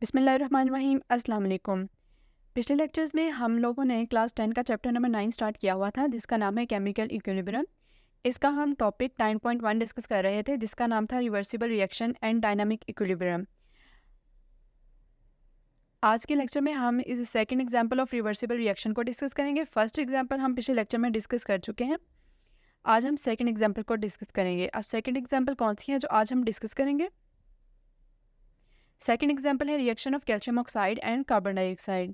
बिस्मिल्लाहिर्रहमानिर्रहीम अस्सलाम वालेकुम। पिछले लेक्चर्स में हम लोगों ने क्लास 10 का चैप्टर नंबर 9 स्टार्ट किया हुआ था जिसका नाम है केमिकल इक्विलिब्रियम। इसका हम टॉपिक 9.1 डिस्कस कर रहे थे जिसका नाम था reversible reaction and dynamic equilibrium. आज के लेक्चर में हम इस second example of reversible reaction को डिस्कस करेंगे। फर्स्ट एग्जांपल हम पिछले लेक्चर में डिस्कस कर चुके हैं। आज हम सेकंड एग्जांपल को डिस्कस करेंगे। अब सेकंड एग्जांपल कौन सी है जो आज हम डिस्कस करेंगे? सेकंड एग्जांपल है reaction of calcium oxide and carbon dioxide.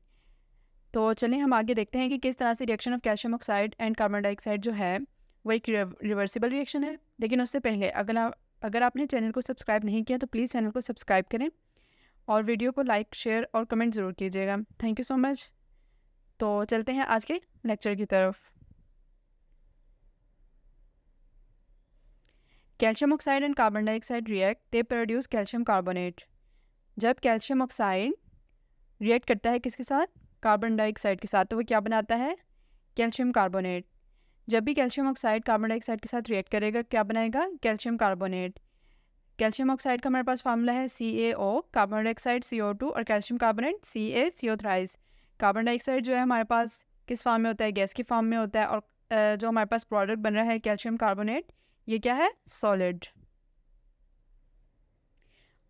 तो चलिए हम आगे देखते हैं कि किस तरह से reaction of calcium oxide and carbon dioxide जो है वो एक रिवर्सिबल रिएक्शन है। लेकिन उससे पहले अगर आपने चैनल को सब्सक्राइब नहीं किया तो प्लीज़ चैनल को सब्सक्राइब करें और वीडियो को लाइक शेयर और कमेंट ज़रूर कीजिएगा। Thank you so much. तो चलते हैं आज के लेक्चर की तरफ। Calcium oxide and carbon dioxide react, they produce calcium carbonate. जब कैल्शियम ऑक्साइड रिएक्ट करता है किसके साथ? कार्बन डाइऑक्साइड के साथ, तो वो क्या बनाता है? Calcium carbonate. जब भी कैल्शियम ऑक्साइड कार्बन डाइऑक्साइड के साथ रिएक्ट करेगा क्या बनाएगा? Calcium carbonate. कैल्शियम ऑक्साइड का हमारे पास फार्मूला है CaO, कार्बन डाइऑक्साइड CO2 और calcium carbonate CaCO thrice. Carbon dioxide जो है हमारे पास किस फॉर्म में होता है? गैस की फॉर्म में होता है। और जो हमारे पास प्रोडक्ट बन रहा है कैल्शियम कार्बोनेट, ये क्या है? Solid.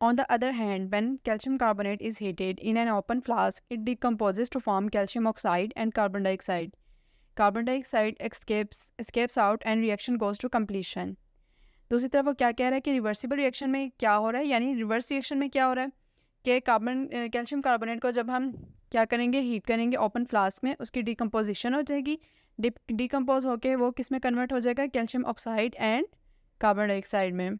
On the other hand, when calcium carbonate is heated in an open flask, it decomposes to form calcium oxide and carbon dioxide. Carbon dioxide escapes out and reaction goes to completion. दूसरी तरफ वो क्या कह रहा है कि reversible reaction में क्या हो रहा है, यानी रिवर्स रिएक्शन में क्या हो रहा है कि कैल्शियम कार्बोनेट को जब हम क्या करेंगे? हीट करेंगे ओपन फ्लास्क में, उसकी डिकम्पोजिशन हो जाएगी। डिकम्पोज होके वो किस में कन्वर्ट हो जाएगा? Calcium oxide and carbon dioxide में।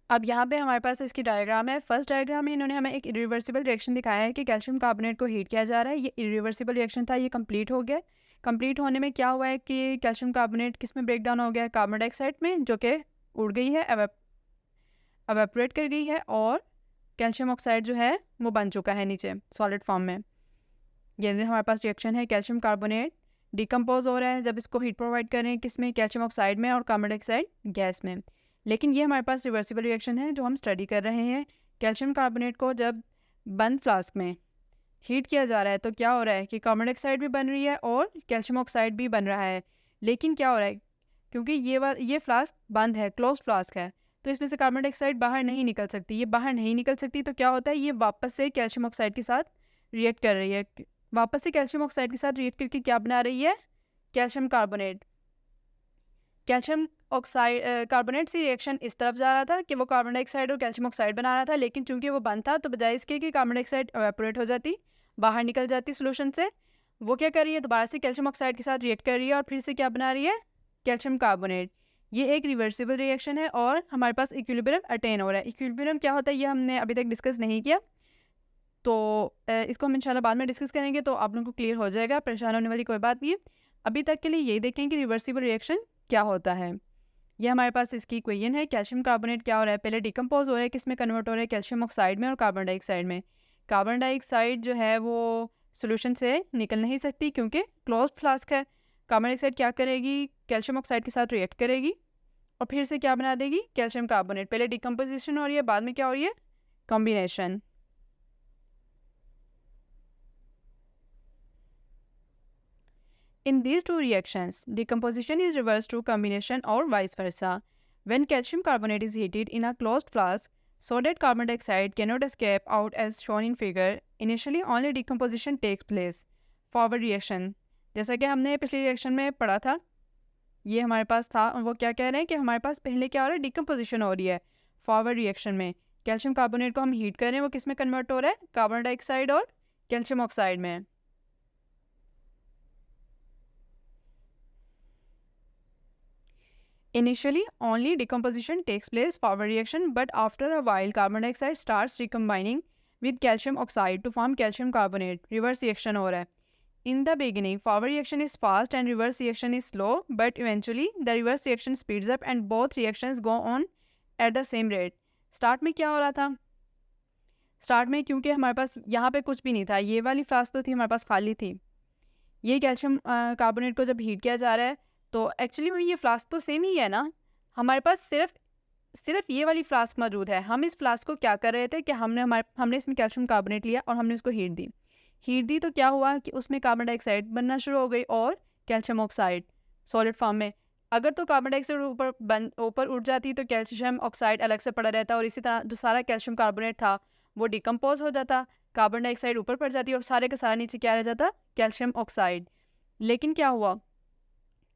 अब यहाँ पे हमारे पास इसकी डायग्राम है। फर्स्ट डायग्राम में इन्होंने हमें एक इरिवर्सिबल रिएक्शन दिखाया है कि कैल्शियम कार्बोनेट को हीट किया जा रहा है। ये इरिवर्सिबल रिएक्शन था, ये कंप्लीट हो गया। कंप्लीट होने में क्या हुआ है कि कैल्शियम कार्बोनेट किस में ब्रेक डाउन हो गया है? कार्बन डाइऑक्साइड में, जो कि उड़ गई है, एवेपोरेट कर गई है, और कैल्शियम ऑक्साइड जो है वो बन चुका है नीचे सॉलिड फॉर्म में। ये हमारे पास रिएक्शन है, कैल्शियम कार्बोनेट डिकम्पोज हो रहा है जब इसको हीट प्रोवाइड करें किस में? कैल्शियम ऑक्साइड में और कार्बन डाइऑक्साइड गैस में। लेकिन ये हमारे पास रिवर्सिबल रिएक्शन है जो हम स्टडी कर रहे हैं। कैल्शियम कार्बोनेट को जब बंद फ्लास्क में हीट किया जा रहा है तो क्या हो रहा है कि कार्बन डाइऑक्साइड भी बन रही है और कैल्शियम ऑक्साइड भी बन रहा है। लेकिन क्या हो रहा है, क्योंकि ये फ्लास्क बंद है, क्लोज फ्लास्क है, तो इसमें से कार्बन डाइऑक्साइड बाहर नहीं निकल सकती। ये बाहर नहीं निकल सकती तो क्या होता है? ये वापस से कैल्शियम ऑक्साइड के साथ रिएक्ट कर रही है। वापस से कैल्शियम ऑक्साइड के साथ रिएक्ट करके क्या बना रही है? Calcium carbonate. Calcium oxide carbonate से रिएक्शन इस तरफ जा रहा था कि वो कार्बन डाइऑक्साइड और कैल्शियम ऑक्साइड बना रहा था, लेकिन चूंकि वो बंद था तो बजाय इसके कि कार्बन डाइऑक्साइड एवेपोरेट हो जाती, बाहर निकल जाती सोल्यूशन से, वो क्या कर रही है? दोबारा से कैल्शियम ऑक्साइड के साथ रिएक्ट कर रही है और फिर से क्या बना रही है? Calcium carbonate. ये एक रिवर्सिबल रिएक्शन है और हमारे पास इक्विलिब्रियम अटेन हो रहा है। इक्विलिब्रियम क्या होता है ये हमने अभी तक डिस्कस नहीं किया, तो इसको हम इंशाल्लाह बाद में डिस्कस करेंगे तो आप लोगों को क्लियर हो जाएगा, परेशान होने वाली कोई बात नहीं है। अभी तक के लिए यही देखें कि रिवर्सिबल रिएक्शन क्या होता है। ये हमारे पास इसकी इक्वेशन है। कैल्शियम कार्बोनेट क्या हो रहा है? पहले डिकम्पोज हो रहा है, किस में कन्वर्ट हो रहा है? कैल्शियम ऑक्साइड में और कार्बन डाइऑक्साइड में। कार्बन डाइऑक्साइड जो है वो सोल्यूशन से निकल नहीं सकती क्योंकि क्लोज फ्लास्क है। कार्बन डाइऑक्साइड क्या करेगी? कैल्शियम ऑक्साइड के साथ रिएक्ट करेगी और फिर से क्या बना देगी? Calcium carbonate. पहले डिकम्पोजिशन हो रही है, बाद में क्या हो रही है? Combination. In these two reactions, decomposition is reversed to combination or vice versa. When calcium carbonate is heated in a closed flask so that carbon dioxide cannot escape out as shown in figure, initially only decomposition takes place. Forward reaction. जैसा कि हमने पिछले reaction में पढ़ा था, ये हमारे पास था, और वो क्या कह रहे हैं कि हमारे पास पहले क्या हो रहा है? डिकम्पोजिशन हो रही है। फॉरवर्ड रिएक्शन में कैल्शियम कार्बोनेट को हम हीट कर रहे हैं, वो किस में कन्वर्ट हो रहा है? कार्बन डाइऑक्साइड और कैल्शियम ऑक्साइड में। Initially, only decomposition takes place forward reaction, but after a while, carbon dioxide starts recombining with calcium oxide to form calcium carbonate. Reverse reaction हो रहा है. In the beginning, forward reaction is fast and reverse reaction is slow, but eventually the reverse reaction speeds up and both reactions go on at the same rate. Start में क्या हो रहा था? Start में क्योंकि हमारे पास यहाँ पे कुछ भी नहीं था, ये वाली फ्लास्क तो थी हमारे पास खाली थी। ये कैल्शियम कार्बोनेट को जब हीट किया जा रहा है तो एक्चुअली में ये फ्लास्क तो सेम ही है ना, हमारे पास सिर्फ सिर्फ ये वाली फ्लास्क मौजूद है। हम इस फ्लास्क को क्या कर रहे थे कि हमने इसमें कैल्शियम कार्बोनेट लिया और हमने उसको हीट दी तो क्या हुआ कि उसमें कार्बन डाइऑक्साइड बनना शुरू हो गई और कैल्शियम ऑक्साइड सॉलिड फॉर्म में। अगर तो कार्बन डाइऑक्साइड ऊपर उठ जाती तो कैल्शियम ऑक्साइड अलग से पड़ा रहता और इसी तरह जो सारा कैल्शियम कार्बोनेट था वो डिकम्पोज हो जाता, कार्बन डाइऑक्साइड ऊपर पड़ जाती और सारे का सारा नीचे क्या रह जाता, कैल्शियम ऑक्साइड। लेकिन क्या हुआ,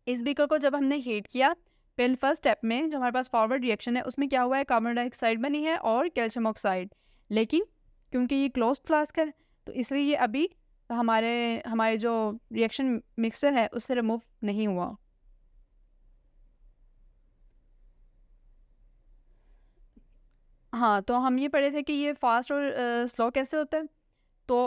इस बीकर को जब हमने हीट किया, पहले फर्स्ट स्टेप में जो हमारे पास फॉरवर्ड रिएक्शन है उसमें क्या हुआ है, कार्बन डाइऑक्साइड बनी है और कैल्शियम ऑक्साइड। लेकिन क्योंकि ये क्लोज्ड फ्लास्क है तो इसलिए ये अभी हमारे जो रिएक्शन मिक्सचर है उससे रिमूव नहीं हुआ। हाँ, तो हम ये पढ़े थे कि ये फास्ट और स्लो कैसे होता है। तो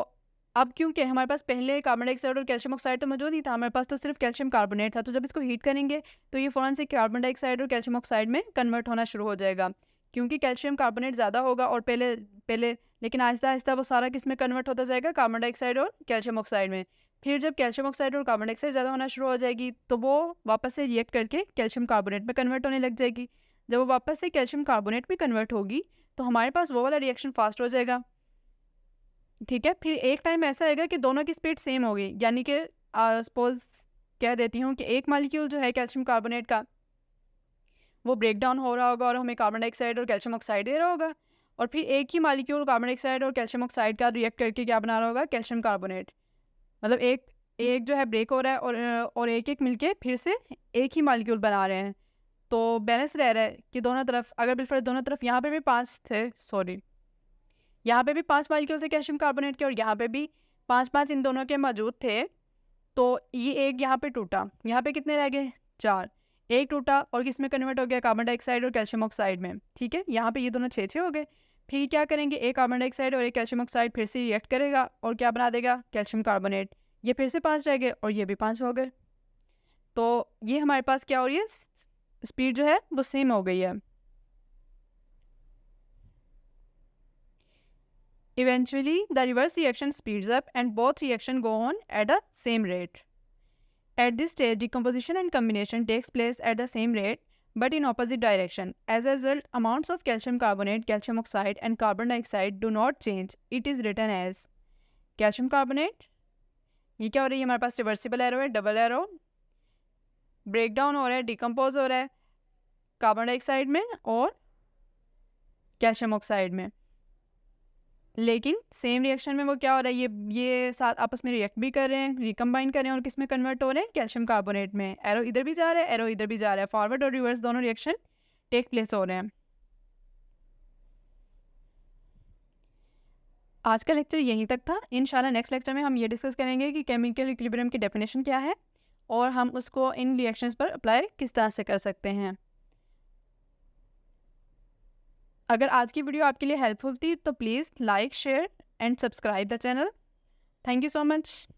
अब क्योंकि हमारे पास पहले कार्बन डाइऑक्साइड और कैल्शियम ऑक्साइड तो मौजूद ही था, हमारे पास तो सिर्फ कैल्शियम कार्बोनेट था, तो जब इसको हीट करेंगे तो ये फ़ौरन से कार्बन डाइऑक्साइड और कैल्शियम ऑक्साइड में कन्वर्ट होना शुरू हो जाएगा, क्योंकि कैल्शियम कार्बोनेट ज़्यादा होगा और पहले पहले लेकिन आहिस्ता आहिस्ता वो सारा किस में कन्वर्ट होता जाएगा, कार्बन डाइऑक्साइड और कैल्शियम ऑक्साइड में। फिर जब कैल्शियम ऑक्साइड और कार्बन डाइऑक्साइड ज़्यादा होना शुरू हो जाएगी तो वो वापस से रिएक्ट करके कैल्शियम कार्बोनेट में कन्वर्ट होने लग जाएगी। जब वो वापस से कैल्शियम कार्बोनेट में कन्वर्ट होगी तो हमारे पास वो वाला रिएक्शन फास्ट हो जाएगा। ठीक है, फिर एक टाइम ऐसा आएगा कि दोनों की स्पीड सेम होगी, यानी कि सपोज कह देती हूँ कि एक मालिक्यूल जो है कैल्शियम कार्बोनेट का वो ब्रेक डाउन हो रहा होगा और हमें कार्बन डाइऑक्साइड और कैल्शियम ऑक्साइड दे रहा होगा, और फिर एक ही मालिक्यूल कार्बन डाइऑक्साइड और कैल्शियम ऑक्साइड का रिएक्ट करके क्या बना रहा होगा, कैल्शियम कार्बोनेट। मतलब एक एक जो है ब्रेक हो रहा है और एक एक मिलके फिर से एक ही मालिक्यूल बना रहे हैं, तो बैलेंस रह रहा है कि दोनों तरफ अगर बिलफर्ज दोनों तरफ यहाँ पे भी 5 थे, सॉरी यहाँ पे भी 5 मालिक्यूल थे कैल्शियम कार्बोनेट के और यहाँ पे भी 5 इन दोनों के मौजूद थे, तो ये एक यहाँ पे टूटा, यहाँ पे कितने रह गए, 4। एक टूटा और किस में कन्वर्ट हो गया, कार्बन डाइऑक्साइड और कैल्शियम ऑक्साइड में। ठीक है, यहाँ पे ये दोनों 6 हो गए। फिर क्या करेंगे, एक कार्बन डाइऑक्साइड और एक कैल्शियम ऑक्साइड फिर से रिएक्ट करेगा और क्या बना देगा, कैल्शियम कार्बोनेट। ये फिर से 5 रह गए और ये भी 5 हो गए। तो ये हमारे पास क्या हो रही है, स्पीड जो है वो सेम हो गई है। Eventually, the reverse reaction speeds up and both reactions go on at the same rate. At this stage, decomposition and combination takes place at the same rate but in opposite direction. As a result, amounts of calcium carbonate, calcium oxide and carbon dioxide do not change. It is written as calcium carbonate. ये क्या हो रही है हमारे पास, reversible arrow है, double arrow, break down हो रहा है, डिकम्पोज हो रहा है कार्बन डाइऑक्साइड में और कैल्शियम ऑक्साइड में। लेकिन सेम रिएक्शन में वो क्या हो रहा है, ये साथ आपस में रिएक्ट भी कर रहे हैं, रिकम्बाइन कर रहे हैं और किस में कन्वर्ट हो रहे हैं, कैल्शियम कार्बोनेट में। एरो इधर भी जा रहा है, एरो इधर भी जा रहा है, फॉरवर्ड और रिवर्स दोनों रिएक्शन टेक प्लेस हो रहे हैं। आज का लेक्चर यहीं तक था। इंशाल्लाह नेक्स्ट लेक्चर में हम ये डिस्कस करेंगे कि केमिकल इक्विलिब्रियम की डेफिनेशन क्या है और हम उसको इन रिएक्शंस पर अप्लाई किस तरह से कर सकते हैं। अगर आज की वीडियो आपके लिए हेल्पफुल थी तो please like, share and subscribe the channel. Thank you so much.